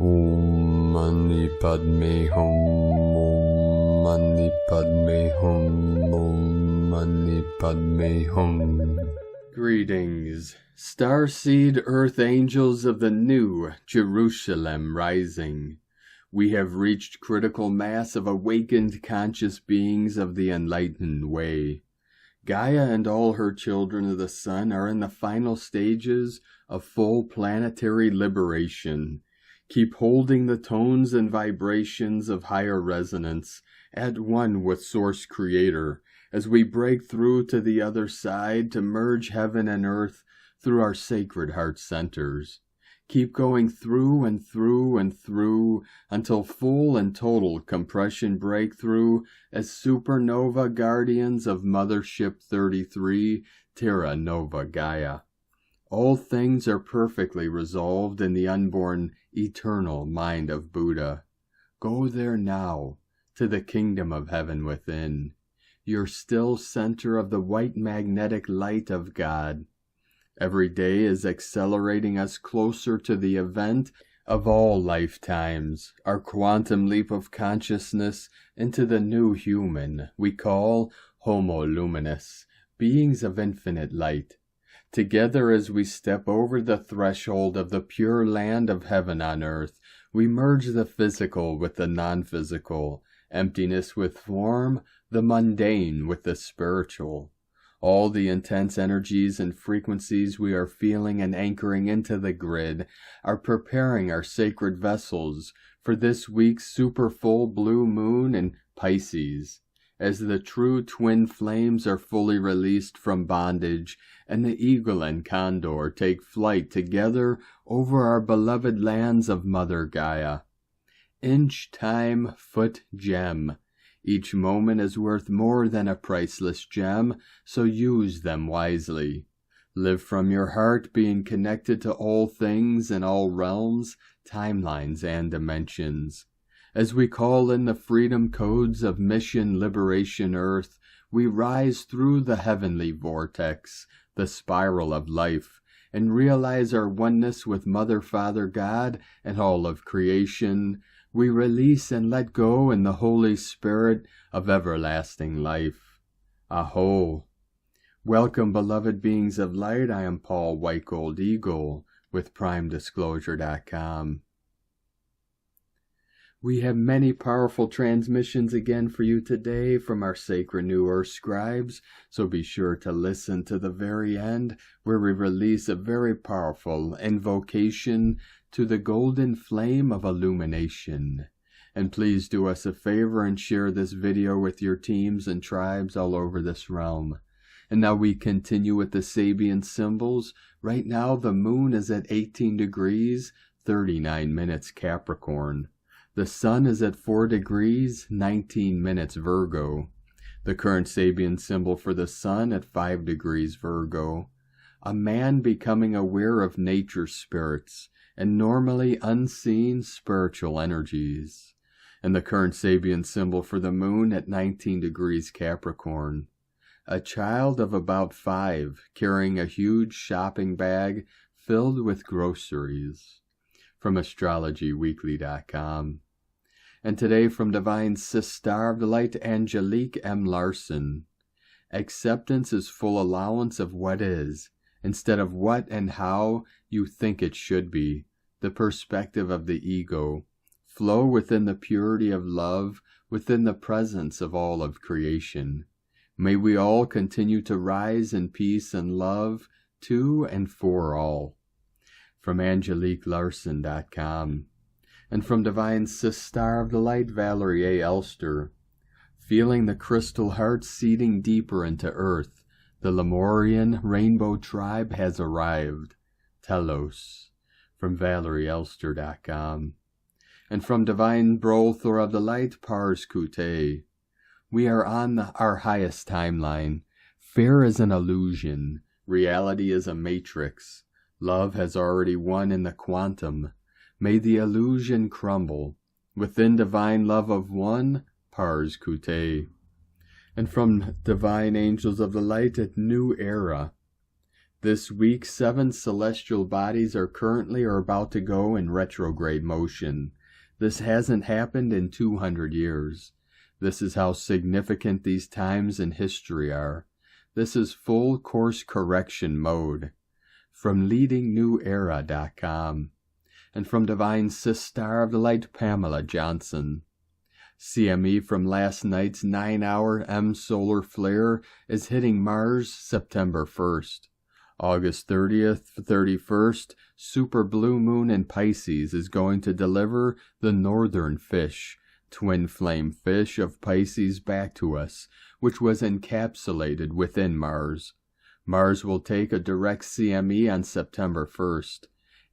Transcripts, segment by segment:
Om Mani Padme Hum, Om Mani Padme Hum, Om Mani Padme Hum. Greetings, starseed earth angels of the new Jerusalem rising. We have reached critical mass of awakened conscious beings of the enlightened way. Gaia and all her children of the sun are in the final stages of full planetary liberation. Keep holding the tones and vibrations of higher resonance at one with Source Creator as we break through to the other side to merge heaven and earth through our sacred heart centers. Keep going through and through and through until full and total compression breakthrough as supernova guardians of Mothership 33, Terra Nova Gaia. All things are perfectly resolved in the unborn, eternal mind of Buddha. Go there now, to the kingdom of heaven within, your still center of the white magnetic light of God. Every day is accelerating us closer to the event of all lifetimes, our quantum leap of consciousness into the new human we call Homo Luminous, beings of infinite light. Together as we step over the threshold of the pure land of heaven on earth, we merge the physical with the non-physical, emptiness with form, the mundane with the spiritual. All the intense energies and frequencies we are feeling and anchoring into the grid are preparing our sacred vessels for this week's super full blue moon in Pisces, as the true twin flames are fully released from bondage and the eagle and condor take flight together over our beloved lands of Mother Gaia. Inch, time, foot, gem. Each moment is worth more than a priceless gem, so use them wisely. Live from your heart, being connected to all things in all realms, timelines, and dimensions. As we call in the freedom codes of Mission Liberation Earth, we rise through the heavenly vortex, the spiral of life, and realize our oneness with Mother, Father, God, and all of creation. We release and let go in the Holy Spirit of everlasting life. Aho! Welcome, beloved beings of light. I am Paul White Gold Eagle with PrimeDisclosure.com. We have many powerful transmissions again for you today from our sacred New Earth scribes, so be sure to listen to the very end where we release a very powerful invocation to the golden flame of illumination. And please do us a favor and share this video with your teams and tribes all over this realm. And now we continue with the Sabian symbols. Right now the moon is at 18 degrees, 39 minutes Capricorn. The sun is at 4 degrees, 19 minutes Virgo. The current Sabian symbol for the sun at 5 degrees Virgo. A man becoming aware of nature spirits and normally unseen spiritual energies. And the current Sabian symbol for the moon at 19 degrees Capricorn. A child of about 5 carrying a huge shopping bag filled with groceries. From astrologyweekly.com. And today from Divine Sister of the Light, Angelique M. Larson. Acceptance is full allowance of what is, instead of what and how you think it should be. The perspective of the ego. Flow within the purity of love, within the presence of all of creation. May we all continue to rise in peace and love to and for all. From AngeliqueLarson.com. And from Divine Sister of the Light, Valerie A. Elster. Feeling the crystal heart seeding deeper into earth, the Lemurian rainbow tribe has arrived. Telos. From ValerieElster.com. And from Divine Brother of the Light, Pars Kute. We are on our highest timeline. Fear is an illusion. Reality is a matrix. Love has already won in the quantum. May the illusion crumble. Within divine love of one, Pars Kute. And from Divine Angels of the Light at New Era. This week, 7 celestial bodies are currently or about to go in retrograde motion. This hasn't happened in 200 years. This is how significant these times in history are. This is full course correction mode. From leadingnewera.com and from Divine Sister of the Light Pamela Johnson. CME from last night's 9-hour M solar flare is hitting Mars September 1st. August 30th, 31st, super blue moon in Pisces is going to deliver the northern fish, twin flame fish of Pisces back to us, which was encapsulated within Mars. Mars will take a direct CME on September 1st.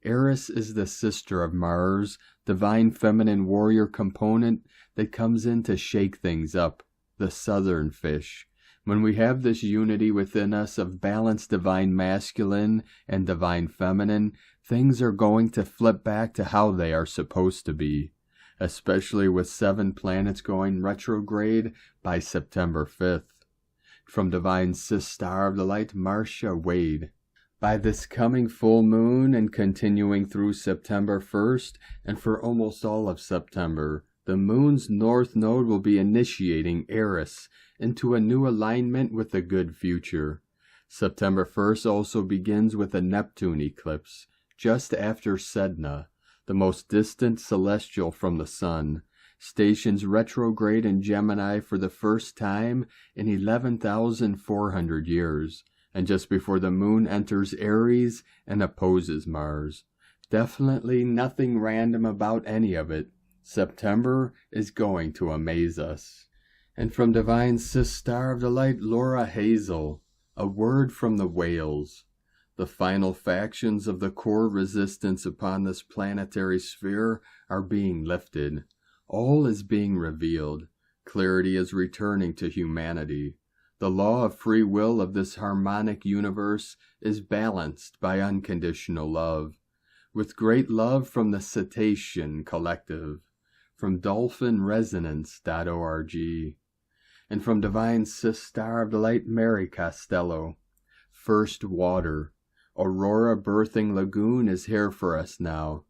Eris is the sister of Mars, divine feminine warrior component that comes in to shake things up, the southern fish. When we have this unity within us of balanced divine masculine and divine feminine, things are going to flip back to how they are supposed to be, especially with 7 planets going retrograde by September 5th. From Divine Sister of the Light, Marcia Wade. By this coming full moon and continuing through September 1st and for almost all of September, the moon's north node will be initiating Eris into a new alignment with a good future. September 1st also begins with a Neptune eclipse, just after Sedna, the most distant celestial from the sun, stations retrograde in Gemini for the first time in 11,400 years, and just before the moon enters Aries and opposes Mars. Definitely nothing random about any of it. September is going to amaze us. And from Divine Sister of the Light, Laura Hazel, a word from the whales. The final factions of the core resistance upon this planetary sphere are being lifted. All is being revealed. Clarity is returning to humanity. The law of free will of this harmonic universe is balanced by unconditional love. With great love from the Cetacean Collective. From dolphinresonance.org. And from Divine Sister of the Light, Mary Costello. First water. Aurora Birthing Lagoon is here for us now.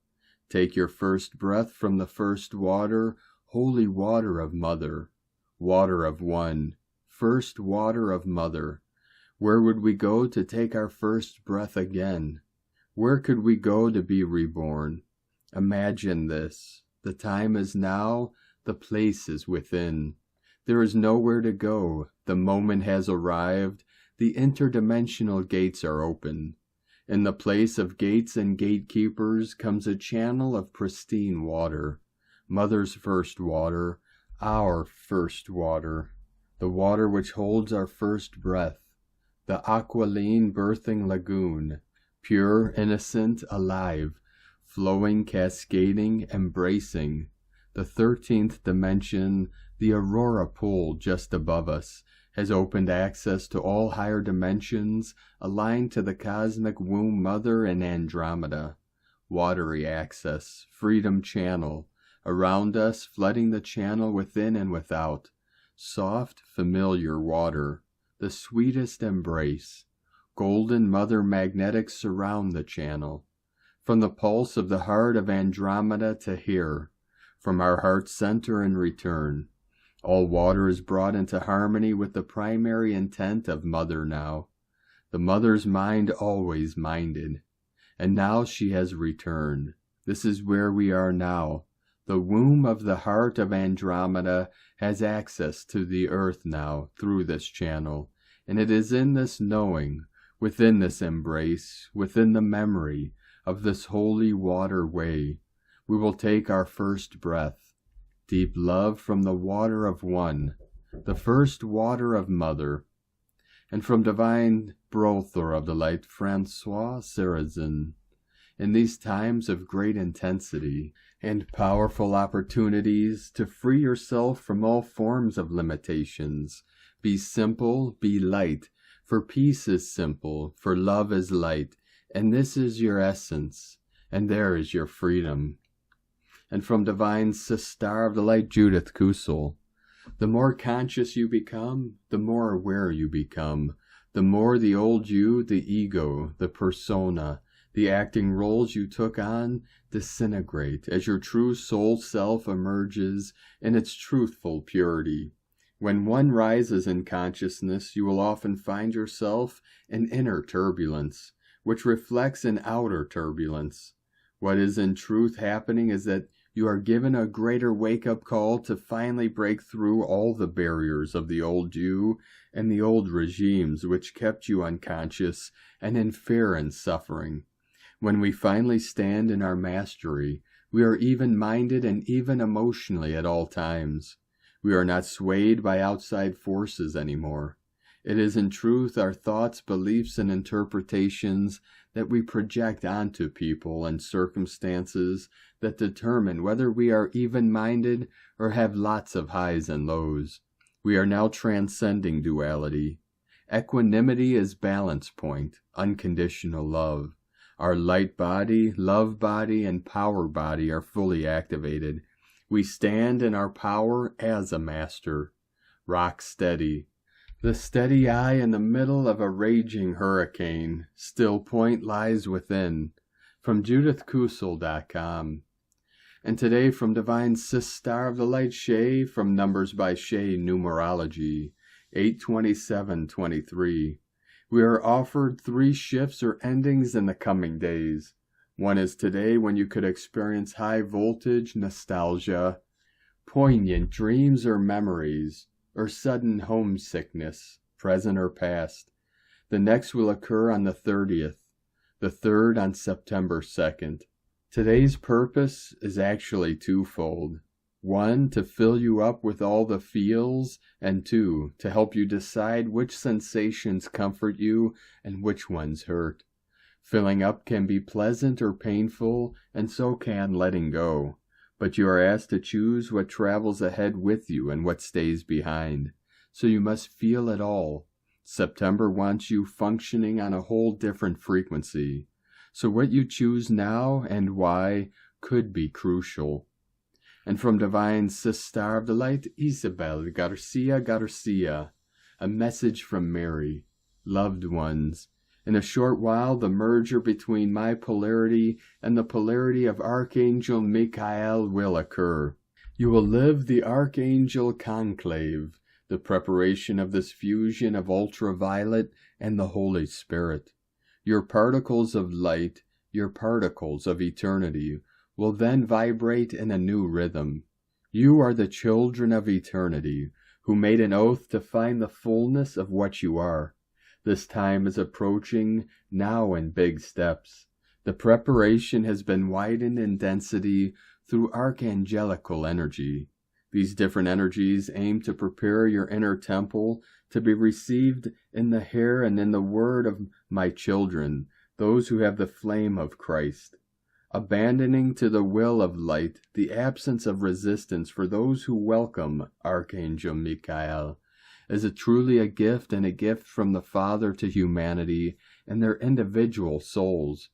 Take your first breath from the first water, holy water of Mother. Water of One. First water of Mother. Where would we go to take our first breath again? Where could we go to be reborn? Imagine this. The time is now, the place is within. There is nowhere to go. The moment has arrived. The interdimensional gates are open. In the place of gates and gatekeepers comes a channel of pristine water. Mother's first water, our first water. The water which holds our first breath. The aquiline birthing lagoon. Pure, innocent, alive. Flowing, cascading, embracing. The 13th dimension, the aurora pool just above us, has opened access to all higher dimensions, aligned to the cosmic womb mother in Andromeda. Watery access, freedom channel, around us, flooding the channel within and without. Soft, familiar water, the sweetest embrace. Golden mother magnetics surround the channel. From the pulse of the heart of Andromeda to here, from our heart center in return. All water is brought into harmony with the primary intent of Mother now. The Mother's mind always minded. And now she has returned. This is where we are now. The womb of the heart of Andromeda has access to the earth now through this channel. And it is in this knowing, within this embrace, within the memory of this holy water way, we will take our first breath. Deep love from the water of One, the first water of Mother. And from Divine Brother of the Light, Francois Sarrazin. In these times of great intensity and powerful opportunities to free yourself from all forms of limitations, be simple, be light, for peace is simple, for love is light, and this is your essence, and there is your freedom. And from Divine Sister of the Light, Judith Kusel. The more conscious you become, the more aware you become, The more the old you, the ego, the persona, the acting roles you took on disintegrate as your true soul self emerges in its truthful purity. When one rises in consciousness, you will often find yourself in inner turbulence, which reflects in outer turbulence. What is in truth happening is that you are given a greater wake-up call to finally break through all the barriers of the old you and the old regimes which kept you unconscious and in fear and suffering. When we finally stand in our mastery, we are even-minded and even emotionally at all times. We are not swayed by outside forces anymore. It is in truth our thoughts, beliefs, and interpretations that we project onto people and circumstances that determine whether we are even-minded or have lots of highs and lows. We are now transcending duality. Equanimity is balance point, unconditional love. Our light body, love body, and power body are fully activated. We stand in our power as a master. Rock steady. The steady eye in the middle of a raging hurricane. Still point lies within. From JudithKusel.com. And today from Divine Sis Star of the Light Shay, from Numbers by Shay Numerology, 8/27/23. We are offered 3 shifts or endings in the coming days. One is today, when you could experience high voltage nostalgia, poignant dreams or memories, or sudden homesickness, present or past. The next will occur on the 30th, the third on September 2nd. Today's purpose is actually twofold. 1, to fill you up with all the feels, and 2, to help you decide which sensations comfort you and which ones hurt. Filling up can be pleasant or painful, and so can letting go. But you are asked to choose what travels ahead with you and what stays behind. So you must feel it all. September wants you functioning on a whole different frequency. So what you choose now and why could be crucial. And from Divine Sis Star of the Light, Isabel Garcia, a message from Mary. Loved ones, in a short while the merger between my polarity and the polarity of Archangel Michael will occur. You will live the Archangel Conclave, the preparation of this fusion of ultraviolet and the Holy Spirit. Your particles of light, your particles of eternity, will then vibrate in a new rhythm. You are the children of eternity, who made an oath to find the fullness of what you are. This time is approaching now in big steps. The preparation has been widened in density through archangelical energy. These different energies aim to prepare your inner temple to be received in the hair and in the word of my children, those who have the flame of Christ. Abandoning to the will of light the absence of resistance for those who welcome Archangel Michael is truly a gift, and a gift from the Father to humanity and their individual souls.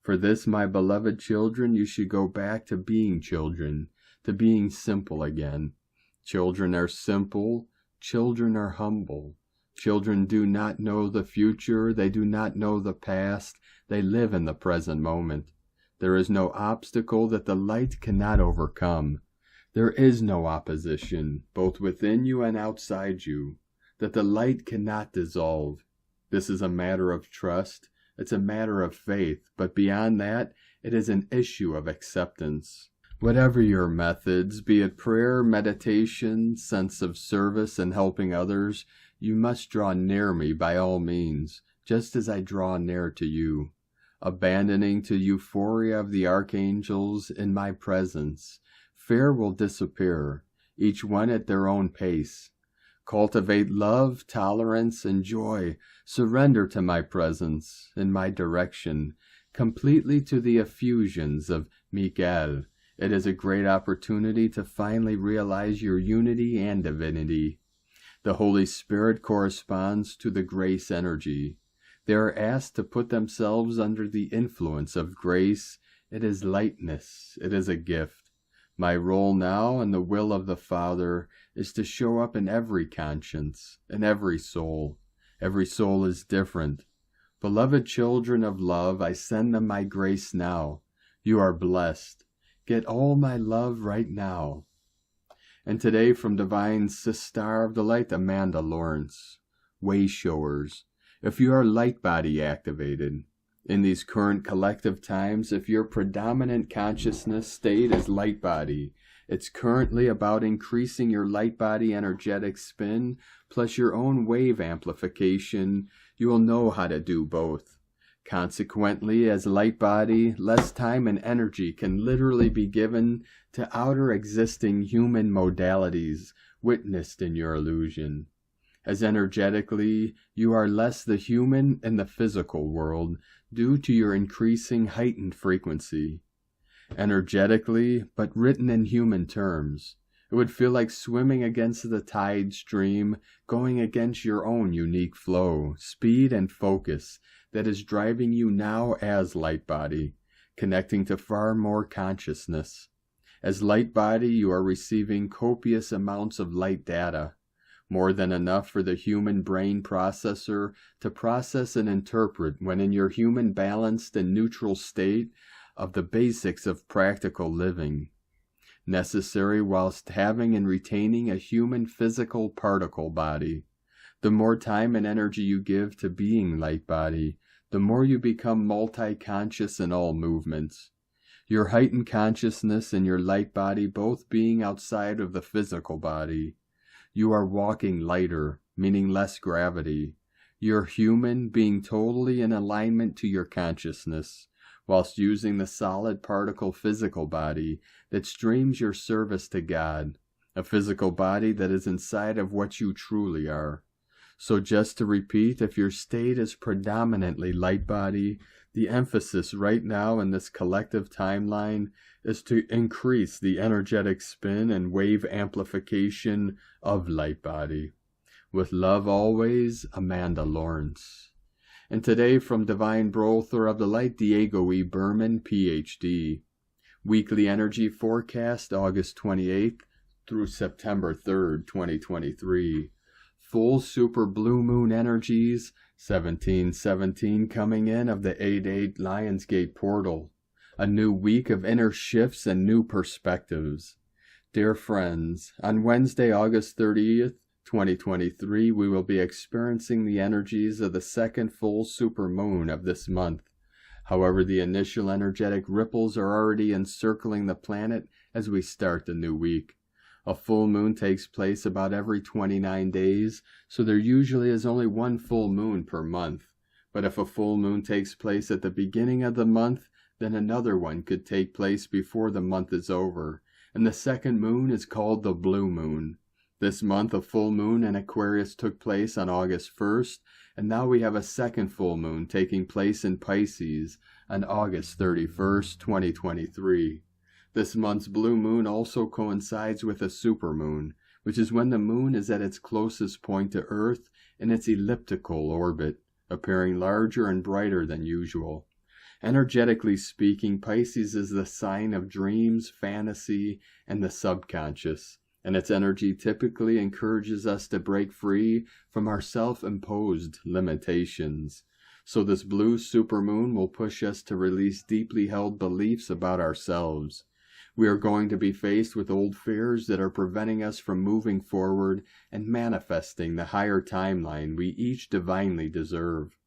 For this, my beloved children, you should go back to being children, to being simple again. Children are simple, children are humble. Children do not know the future, they do not know the past, they live in the present moment. There is no obstacle that the light cannot overcome. There is no opposition, both within you and outside you, that the light cannot dissolve. This is a matter of trust, it's a matter of faith, but beyond that, it is an issue of acceptance. Whatever your methods, be it prayer, meditation, sense of service, and helping others, you must draw near me by all means, just as I draw near to you. Abandoning to euphoria of the archangels in my presence, fear will disappear, each one at their own pace. Cultivate love, tolerance, and joy. Surrender to my presence, in my direction, completely to the effusions of Michael. It is a great opportunity to finally realize your unity and divinity. The Holy Spirit corresponds to the grace energy. They are asked to put themselves under the influence of grace. It is lightness. It is a gift. My role now and the will of the Father is to show up in every conscience, in every soul. Every soul is different. Beloved children of love, I send them my grace now. You are blessed. Get all my love right now. And today from Divine Sister of the Light, Amanda Lawrence. Way showers. If you are light body activated, in these current collective times, if your predominant consciousness state is light body, it's currently about increasing your light body energetic spin plus your own wave amplification. You will know how to do both. Consequently, as light body, less time and energy can literally be given to outer existing human modalities witnessed in your illusion. As energetically, you are less the human in the physical world due to your increasing heightened frequency. Energetically, but written in human terms, it would feel like swimming against the tide stream, going against your own unique flow, speed, and focus that is driving you now as light body, connecting to far more consciousness. As light body, you are receiving copious amounts of light data, more than enough for the human brain processor to process and interpret when in your human balanced and neutral state of the basics of practical living, necessary whilst having and retaining a human physical particle body. The more time and energy you give to being light body, the more you become multi-conscious in all movements. Your heightened consciousness and your light body both being outside of the physical body. You are walking lighter, meaning less gravity. Your human being totally in alignment to your consciousness, whilst using the solid particle physical body that streams your service to God, a physical body that is inside of what you truly are. So just to repeat, if your state is predominantly light body, the emphasis right now in this collective timeline is to increase the energetic spin and wave amplification of light body. With love always, Amanda Lawrence. And today from Divine Brother of the Light, Diego E. Berman, Ph.D. Weekly Energy Forecast, August 28th through September 3rd, 2023. Full Super Blue Moon Energies, 1717 coming in of the 8-8 Lionsgate portal. A new week of inner shifts and new perspectives. Dear friends, on Wednesday, August 30th, 2023, we will be experiencing the energies of the second full supermoon of this month. However, the initial energetic ripples are already encircling the planet as we start the new week. A full moon takes place about every 29 days, so there usually is only one full moon per month. But if a full moon takes place at the beginning of the month, then another one could take place before the month is over, and the second moon is called the blue moon. This month a full moon in Aquarius took place on August 1st, and now we have a second full moon taking place in Pisces on August 31st, 2023. This month's blue moon also coincides with a supermoon, which is when the moon is at its closest point to Earth in its elliptical orbit, appearing larger and brighter than usual. Energetically speaking, Pisces is the sign of dreams, fantasy, and the subconscious, and its energy typically encourages us to break free from our self-imposed limitations. So this blue supermoon will push us to release deeply held beliefs about ourselves. We are going to be faced with old fears that are preventing us from moving forward and manifesting the higher timeline we each divinely deserve.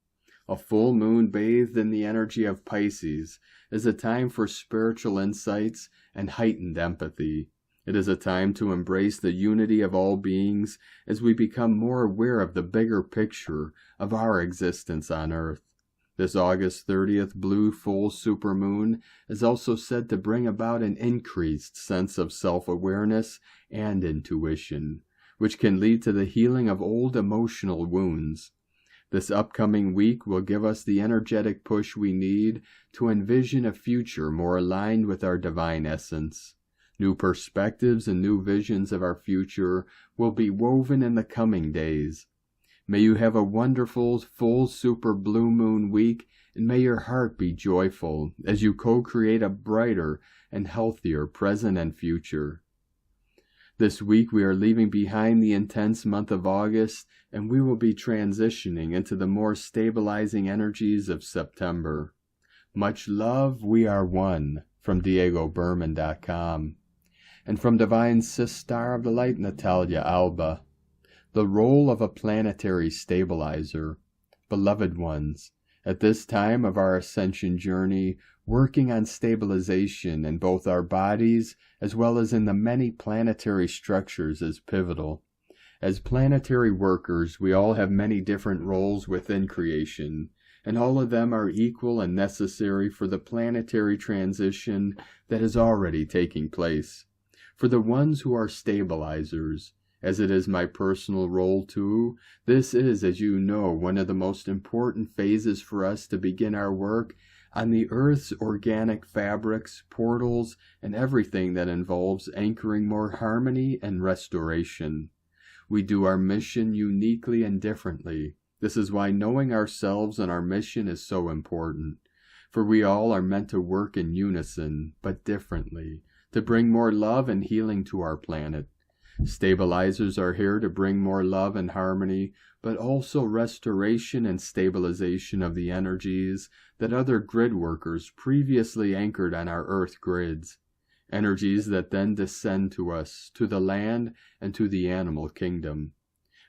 A full moon bathed in the energy of Pisces is a time for spiritual insights and heightened empathy. It is a time to embrace the unity of all beings as we become more aware of the bigger picture of our existence on Earth. This August 30th blue full supermoon is also said to bring about an increased sense of self-awareness and intuition, which can lead to the healing of old emotional wounds. This upcoming week will give us the energetic push we need to envision a future more aligned with our divine essence. New perspectives and new visions of our future will be woven in the coming days. May you have a wonderful, full super blue moon week, and may your heart be joyful as you co-create a brighter and healthier present and future. This week we are leaving behind the intense month of August, and we will be transitioning into the more stabilizing energies of September. Much love, we are one, from DiegoBerman.com. And from Divine Sister of the Light, Natalia Alba. The role of a planetary stabilizer. Beloved ones, at this time of our ascension journey, working on stabilization in both our bodies as well as in the many planetary structures is pivotal. As planetary workers, we all have many different roles within creation, and all of them are equal and necessary for the planetary transition that is already taking place. For the ones who are stabilizers, as it is my personal role too, this is, as you know, one of the most important phases for us to begin our work on the Earth's organic fabrics, portals, and everything that involves anchoring more harmony and restoration. We do our mission uniquely and differently. This is why knowing ourselves and our mission is so important. For we all are meant to work in unison, but differently, to bring more love and healing to our planet. Stabilizers are here to bring more love and harmony, but also restoration and stabilization of the energies that other grid workers previously anchored on our Earth grids, energies that then descend to us, to the land, and to the animal kingdom.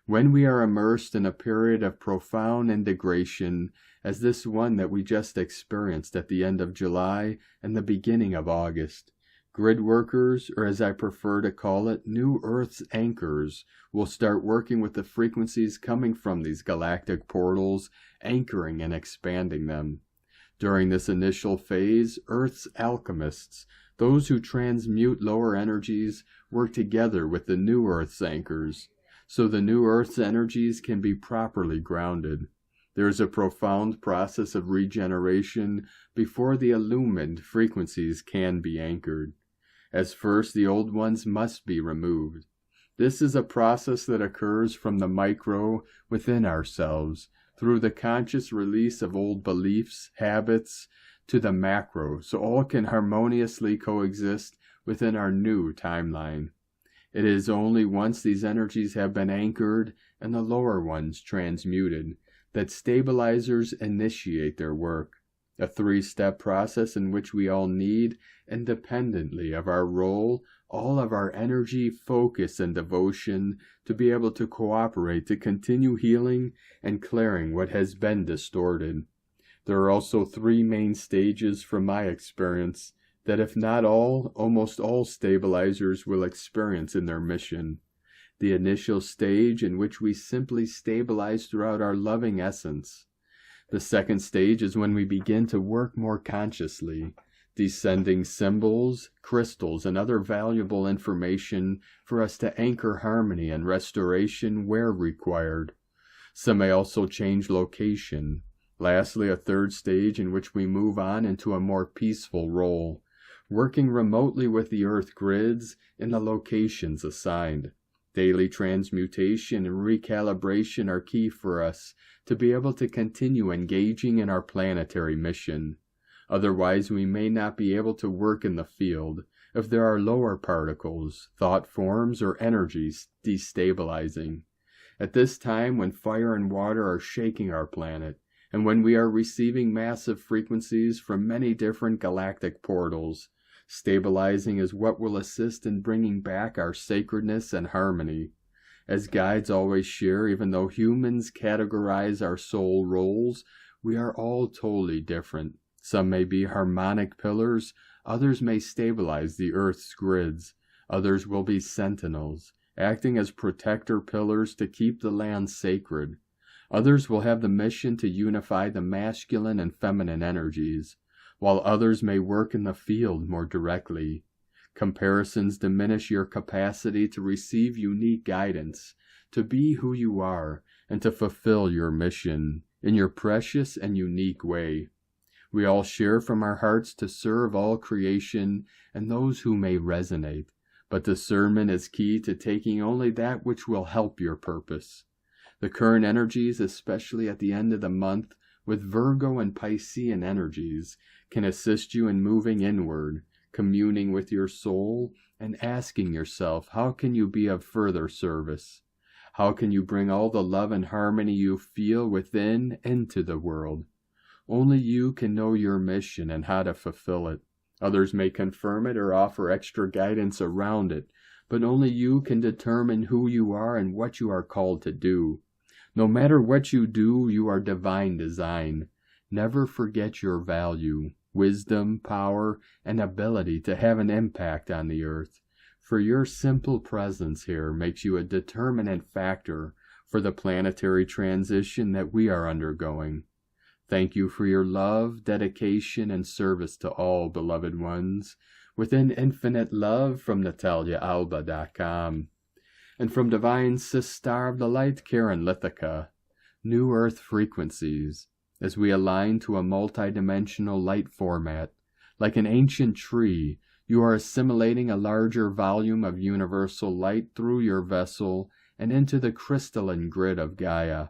When we are immersed in a period of profound integration, as this one that we just experienced at the end of July and the beginning of August, grid workers, or as I prefer to call it, New Earth's anchors, will start working with the frequencies coming from these galactic portals, anchoring and expanding them. During this initial phase, Earth's alchemists, those who transmute lower energies, work together with the New Earth's anchors, so the New Earth's energies can be properly grounded. There is a profound process of regeneration before the illumined frequencies can be anchored. As first, the old ones must be removed. This is a process that occurs from the micro within ourselves, through the conscious release of old beliefs, habits, to the macro, so all can harmoniously coexist within our new timeline. It is only once these energies have been anchored and the lower ones transmuted that stabilizers initiate their work. A three-step process in which we all need, independently of our role, all of our energy, focus, and devotion to be able to cooperate to continue healing and clearing what has been distorted. There are also three main stages from my experience that, if not all, almost all stabilizers will experience in their mission. The initial stage in which we simply stabilize throughout our loving essence. The second stage is when we begin to work more consciously, descending symbols, crystals, and other valuable information for us to anchor harmony and restoration where required. Some may also change location. Lastly, a third stage in which we move on into a more peaceful role, working remotely with the Earth grids in the locations assigned. Daily transmutation and recalibration are key for us to be able to continue engaging in our planetary mission. Otherwise, we may not be able to work in the field if there are lower particles, thought forms, or energies destabilizing. At this time, when fire and water are shaking our planet, and when we are receiving massive frequencies from many different galactic portals, stabilizing is what will assist in bringing back our sacredness and harmony. As guides always share, even though humans categorize our soul roles, we are all totally different. Some may be harmonic pillars, others may stabilize the Earth's grids, others will be sentinels, acting as protector pillars to keep the land sacred. Others will have the mission to unify the masculine and feminine energies, while others may work in the field more directly. Comparisons diminish your capacity to receive unique guidance, to be who you are, and to fulfill your mission in your precious and unique way. We all share from our hearts to serve all creation and those who may resonate, but discernment is key to taking only that which will help your purpose. The current energies, especially at the end of the month, with Virgo and Piscean energies, can assist you in moving inward, communing with your soul, and asking yourself, how can you be of further service? How can you bring all the love and harmony you feel within into the world? Only you can know your mission and how to fulfill it. Others may confirm it or offer extra guidance around it, but only you can determine who you are and what you are called to do. No matter what you do, you are divine design. Never forget your value, wisdom, power, and ability to have an impact on the earth. For your simple presence here makes you a determinant factor for the planetary transition that we are undergoing. Thank you for your love, dedication, and service to all, beloved ones. Within infinite love from NataliaAlba.com. And from Divine Sister of the Light, Karen Lithica. New Earth Frequencies. As we align to a multidimensional light format, like an ancient tree, you are assimilating a larger volume of universal light through your vessel and into the crystalline grid of Gaia.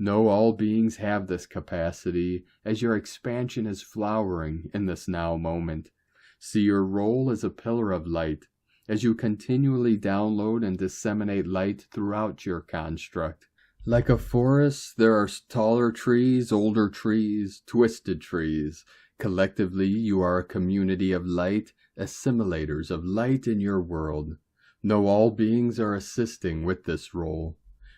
Know all beings have this capacity as your expansion is flowering in this now moment. See your role as a pillar of light as you continually download and disseminate light throughout your construct. Like a forest, there are taller trees, older trees, twisted trees. Collectively, you are a community of light, assimilators of light in your world. Know all beings are assisting with this role.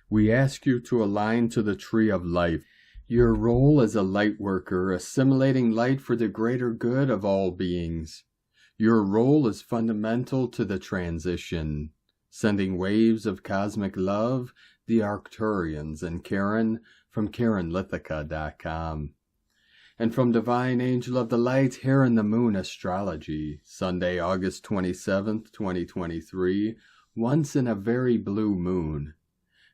We ask you to align to the tree of life. Your role as a light worker, assimilating light for the greater good of all beings. Your role is fundamental to the transition, sending waves of cosmic love, the Arcturians, and Karen from KarenLithica.com. And from Divine Angel of the Light, here in the Moon Astrology, Sunday, August 27th, 2023, once in a very blue moon.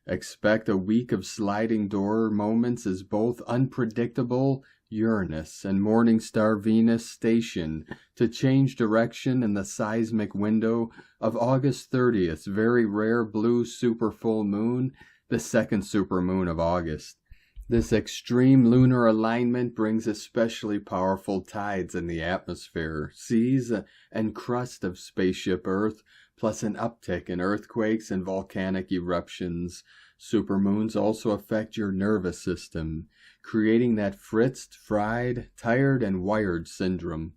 Expect a week of sliding door moments as both unpredictable Uranus and morning star Venus station to change direction in the seismic window of August 30th, very rare blue super full moon, the second supermoon of August. This extreme lunar alignment brings especially powerful tides in the atmosphere, seas, and crust of spaceship Earth, plus an uptick in earthquakes and volcanic eruptions. Supermoons also affect your nervous system, creating that fritzed, fried, tired, and wired syndrome.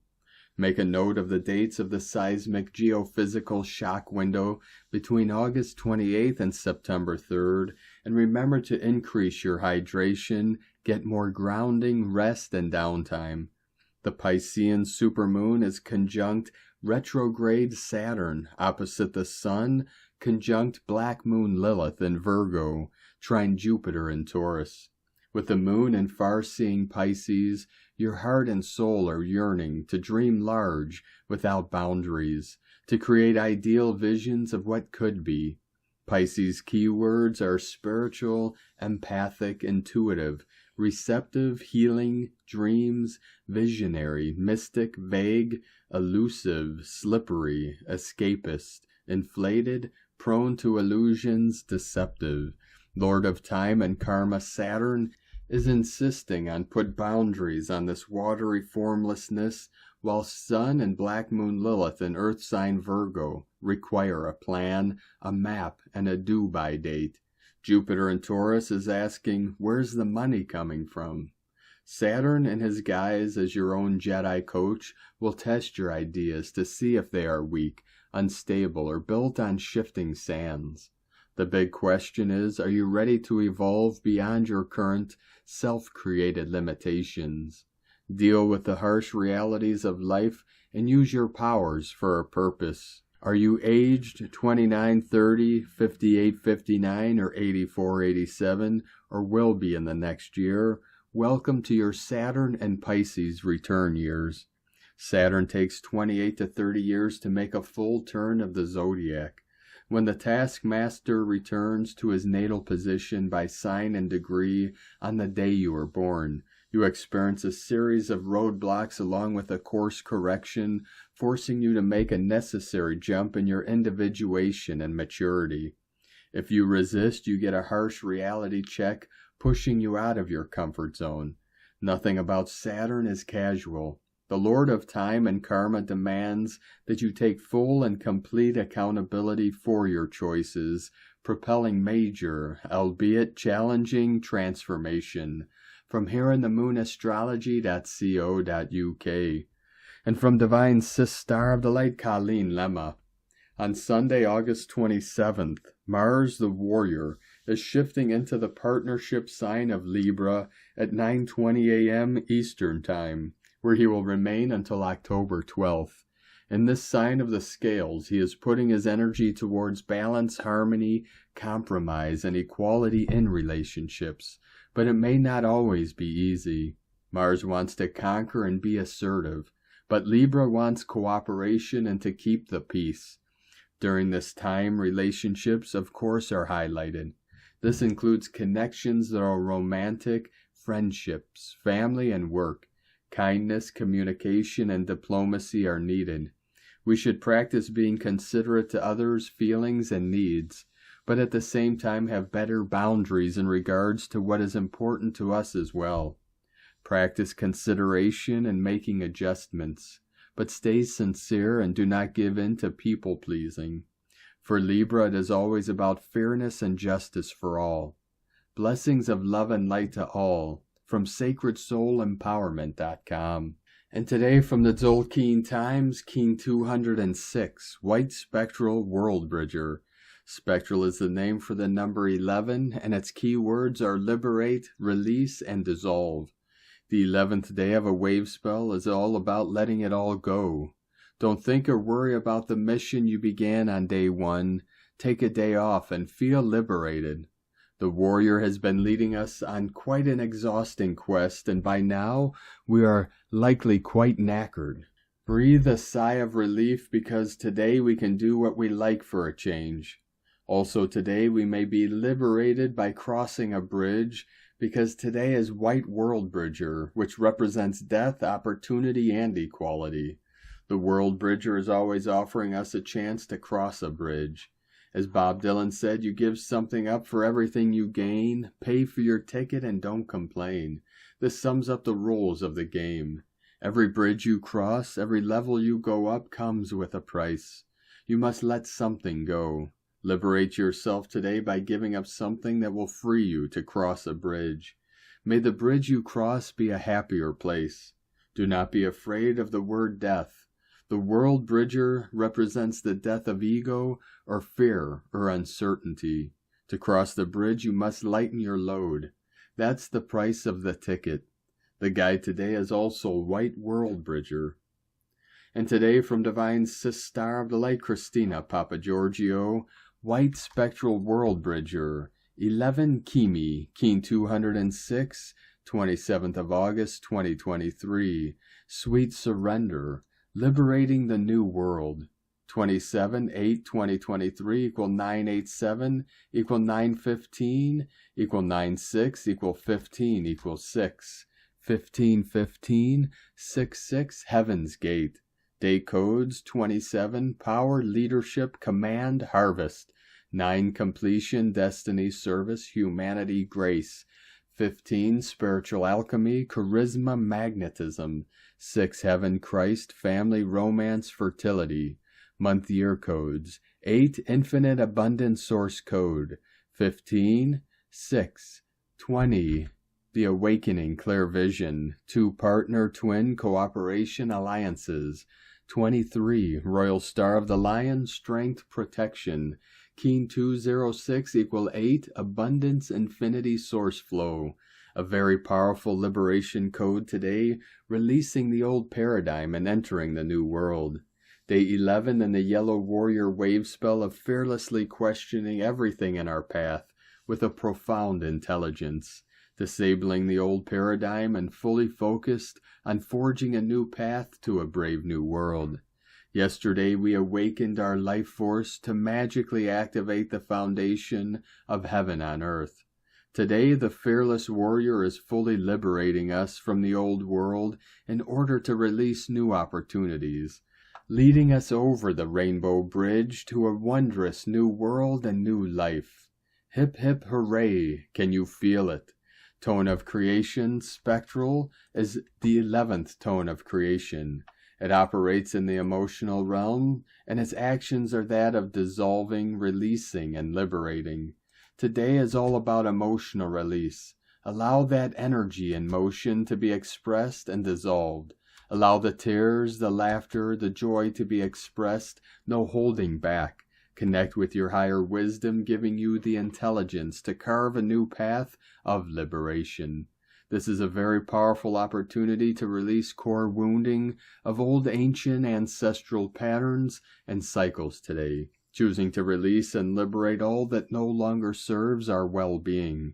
Make a note of the dates of the seismic geophysical shock window between August 28th and September 3rd, and remember to increase your hydration, get more grounding, rest, and downtime. The Piscean supermoon is conjunct retrograde Saturn opposite the Sun, conjunct Black Moon Lilith in Virgo, trine Jupiter in Taurus. With the moon in far-seeing Pisces, your heart and soul are yearning to dream large without boundaries, to create ideal visions of what could be. Pisces keywords are spiritual, empathic, intuitive, receptive, healing, dreams, visionary, mystic, vague, elusive, slippery, escapist, inflated, prone to illusions, deceptive. Lord of Time and Karma Saturn is insisting on put boundaries on this watery formlessness, while Sun and Black Moon Lilith in Earth sign Virgo require a plan, a map, and a due-by date. Jupiter in Taurus is asking, where's the money coming from? Saturn, in his guise as your own Jedi coach, will test your ideas to see if they are weak, unstable, or built on shifting sands. The big question is, are you ready to evolve beyond your current self-created limitations? Deal with the harsh realities of life and use your powers for a purpose. Are you aged 29, 30, 58, 59, or 84, 87, or will be in the next year? Welcome to your Saturn and Pisces return years. Saturn takes 28 to 30 years to make a full turn of the zodiac. When the taskmaster returns to his natal position by sign and degree on the day you were born, you experience a series of roadblocks along with a course correction, forcing you to make a necessary jump in your individuation and maturity. If you resist, you get a harsh reality check, pushing you out of your comfort zone. Nothing about Saturn is casual. The Lord of Time and Karma demands that you take full and complete accountability for your choices, propelling major, albeit challenging, transformation. From here in the moonastrology.co.uk. And from Divine Sis Star of the Light Colleen Lemma. On Sunday, August 27th, Mars the Warrior is shifting into the partnership sign of Libra at 9:20 a.m. Eastern Time, where he will remain until October 12th. In this sign of the scales, he is putting his energy towards balance, harmony, compromise, and equality in relationships. But it may not always be easy. Mars wants to conquer and be assertive, but Libra wants cooperation and to keep the peace. During this time, relationships, of course, are highlighted. This includes connections that are romantic, friendships, family, and work. Kindness, communication, and diplomacy are needed. We should practice being considerate to others' feelings and needs, but at the same time have better boundaries in regards to what is important to us as well. Practice consideration and making adjustments, but stay sincere and do not give in to people-pleasing. For Libra, it is always about fairness and justice for all. Blessings of love and light to all, from sacredsoulempowerment.com. And today from the Tzolk'in Times, Keen 206, White Spectral World Bridger. Spectral is the name for the number 11, and its key words are liberate, release, and dissolve. The 11th day of a wave spell is all about letting it all go. Don't think or worry about the mission you began on day 1. Take a day off and feel liberated. The warrior has been leading us on quite an exhausting quest, and by now we are likely quite knackered. Breathe a sigh of relief, because today we can do what we like for a change. Also today we may be liberated by crossing a bridge, because today is White World Bridger, which represents death, opportunity, and equality. The World Bridger is always offering us a chance to cross a bridge. As Bob Dylan said, you give something up for everything you gain, pay for your ticket and don't complain. This sums up the rules of the game. Every bridge you cross, every level you go up comes with a price. You must let something go. Liberate yourself today by giving up something that will free you to cross a bridge. May the bridge you cross be a happier place. Do not be afraid of the word death. The World Bridger represents the death of ego or fear or uncertainty. To cross the bridge, you must lighten your load. That's the price of the ticket. The guide today is also White World Bridger. And today from Divine Sis Star of the Light Christina Papa Giorgio, White Spectral World Bridger, 11 Kimi, Keen 206, 27th of August 2023, Sweet Surrender, Liberating the New World. 27/8/2023 equal 987 equal 915 equal 96 equal 15 equal 6. 1515 66 Heaven's Gate. Day codes 27 Power, Leadership, Command, Harvest. 9 Completion, Destiny, Service, Humanity, Grace. 15 Spiritual Alchemy, Charisma, Magnetism. 6 Heaven, Christ, Family, Romance, Fertility. Month year codes. 8 Infinite Abundant Source Code. 15 6 20 The Awakening, Clear Vision. 2 Partner, Twin, Cooperation, Alliances. 23 Royal Star of the Lion, Strength, Protection. Keen 206 equal 8 Abundance, Infinity, Source Flow. A very powerful liberation code today, releasing the old paradigm and entering the new world. Day 11 in the Yellow Warrior wave spell of fearlessly questioning everything in our path with a profound intelligence, disabling the old paradigm and fully focused on forging a new path to a brave new world. Yesterday we awakened our life force to magically activate the foundation of heaven on earth. Today the fearless warrior is fully liberating us from the old world in order to release new opportunities, leading us over the rainbow bridge to a wondrous new world and new life. Hip hip hooray, can you feel it? Tone of creation, spectral, is the 11th tone of creation. It operates in the emotional realm, and its actions are that of dissolving, releasing, and liberating. Today is all about emotional release. Allow that energy and motion to be expressed and dissolved. Allow the tears, the laughter, the joy to be expressed, no holding back. Connect with your higher wisdom, giving you the intelligence to carve a new path of liberation. This is a very powerful opportunity to release core wounding of old ancient ancestral patterns and cycles today, choosing to release and liberate all that no longer serves our well-being.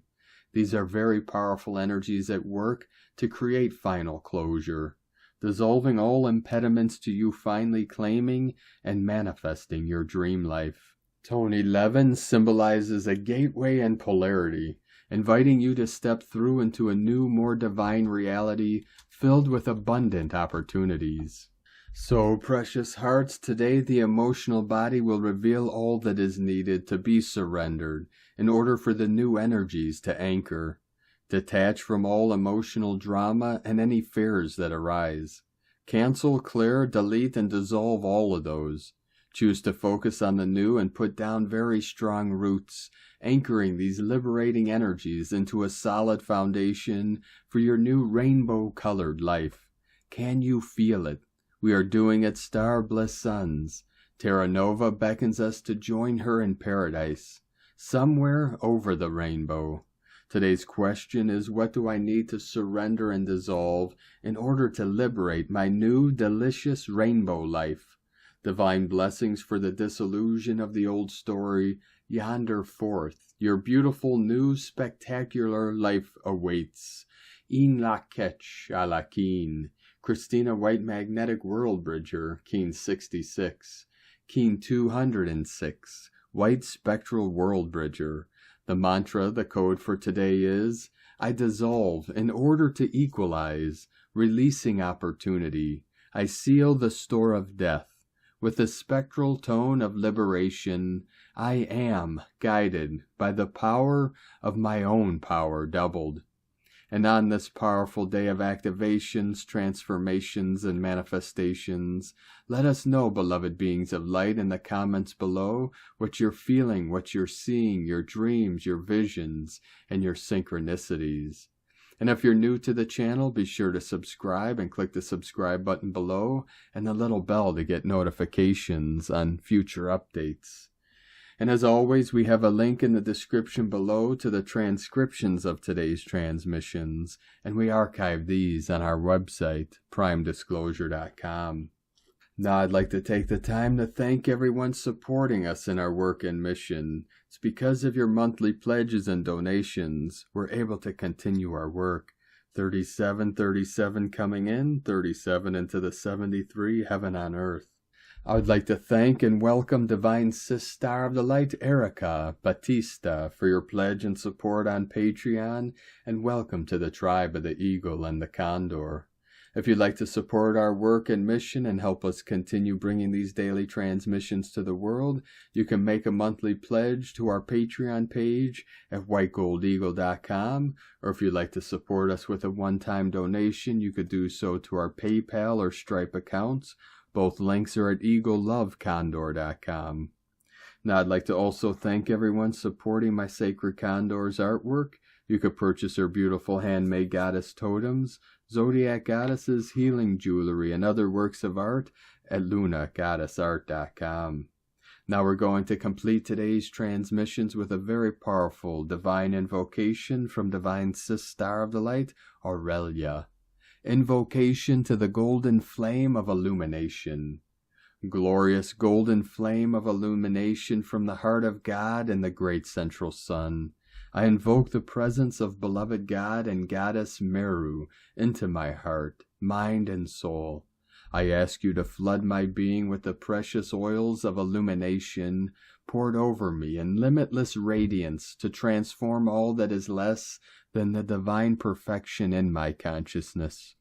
These are very powerful energies at work to create final closure, dissolving all impediments to you finally claiming and manifesting your dream life. Tone 11 symbolizes a gateway and polarity, inviting you to step through into a new, more divine reality filled with abundant opportunities. So, precious hearts, today the emotional body will reveal all that is needed to be surrendered in order for the new energies to anchor. Detach from all emotional drama and any fears that arise. Cancel, clear, delete, and dissolve all of those. Choose to focus on the new and put down very strong roots, anchoring these liberating energies into a solid foundation for your new rainbow-colored life. Can you feel it? We are doing it, star-blessed sons. Terra Nova beckons us to join her in paradise, somewhere over the rainbow. Today's question is, what do I need to surrender and dissolve in order to liberate my new, delicious rainbow life? Divine blessings for the disillusion of the old story. Yonder forth, your beautiful, new, spectacular life awaits. In la ketch a la keen. Christina White Magnetic World Bridger, Keen 66. Keen 206. White Spectral World Bridger. The mantra, the code for today is, I dissolve in order to equalize, releasing opportunity. I seal the store of death. With the spectral tone of liberation, I am guided by the power of my own power doubled. And on this powerful day of activations, transformations, and manifestations, let us know, beloved beings of light, in the comments below what you're feeling, what you're seeing, your dreams, your visions, and your synchronicities. And if you're new to the channel, be sure to subscribe and click the subscribe button below and the little bell to get notifications on future updates. And as always, we have a link in the description below to the transcriptions of today's transmissions, and we archive these on our website, primedisclosure.com. Now I'd like to take the time to thank everyone supporting us in our work and mission. It's because of your monthly pledges and donations we're able to continue our work. 37 coming in, 37 into the 73, heaven on earth. I would like to thank and welcome Divine Sis Star of the Light Erica Batista for your pledge and support on Patreon, and welcome to the tribe of the Eagle and the Condor. If you'd like to support our work and mission and help us continue bringing these daily transmissions to the world, you can make a monthly pledge to our Patreon page at whitegoldeagle.com, or if you'd like to support us with a one-time donation, you could do so to our PayPal or Stripe accounts. Both links are at eaglelovecondor.com. Now I'd like to also thank everyone supporting my Sacred Condor's artwork. You could purchase her beautiful handmade goddess totems, zodiac goddesses, healing jewelry, and other works of art at lunagoddessart.com. Now we're going to complete today's transmissions with a very powerful divine invocation from Divine Sis Star of the Light, Aurelia. Invocation to the golden flame of illumination. Glorious golden flame of illumination from the heart of God and the great central sun. I invoke the presence of beloved God and Goddess Meru into my heart, mind, and soul. I ask you to flood my being with the precious oils of illumination poured over me in limitless radiance to transform all that is less than the divine perfection in my consciousness.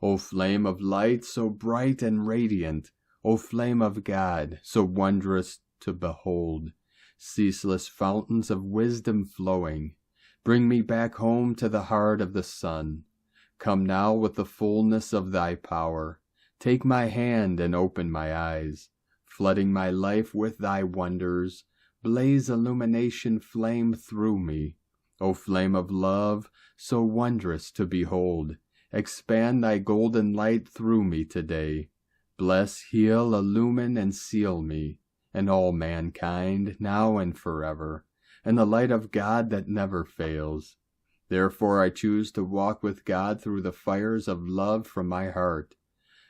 O flame of light, so bright and radiant, O flame of God, so wondrous to behold, ceaseless fountains of wisdom flowing, Bring me back home to the heart of the sun. Come now with the fullness of thy power. Take my hand and open my eyes, flooding my life with thy wonders. Blaze illumination flame through me. O flame of love, so wondrous to behold, expand thy golden light through me today. Bless, heal, illumine, and seal me, and all mankind, now and forever, in the light of God that never fails. Therefore I choose to walk with God through the fires of love from my heart.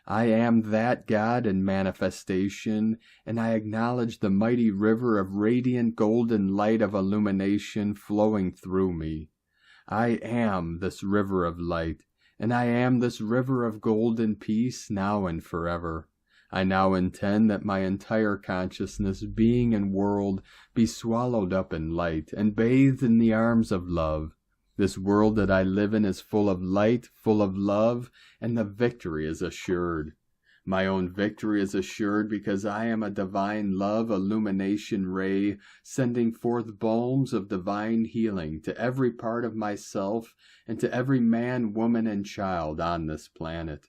I am that God in manifestation, and I acknowledge the mighty river of radiant golden light of illumination flowing through me. I am this river of light, and I am this river of golden peace now and forever. I now intend that my entire consciousness, being, and world be swallowed up in light and bathed in the arms of love. This world that I live in is full of light, full of love, and the victory is assured. My own victory is assured because I am a divine love illumination ray, sending forth balms of divine healing to every part of myself and to every man, woman, and child on this planet.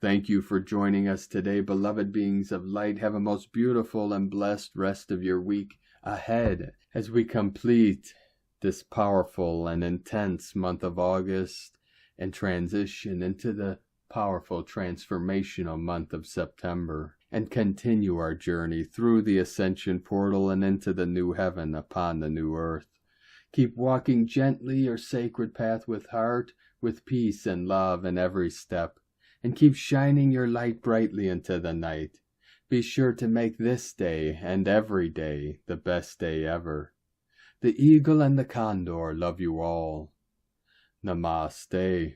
Thank you for joining us today, beloved beings of light. Have a most beautiful and blessed rest of your week ahead as we complete this powerful and intense month of August and transition into the powerful transformational month of September, and continue our journey through the ascension portal and into the new heaven upon the new earth. Keep walking gently your sacred path with heart, with peace and love in every step, and keep shining your light brightly into the night. Be sure to make this day and every day the best day ever. The eagle and the condor love you all. Namaste.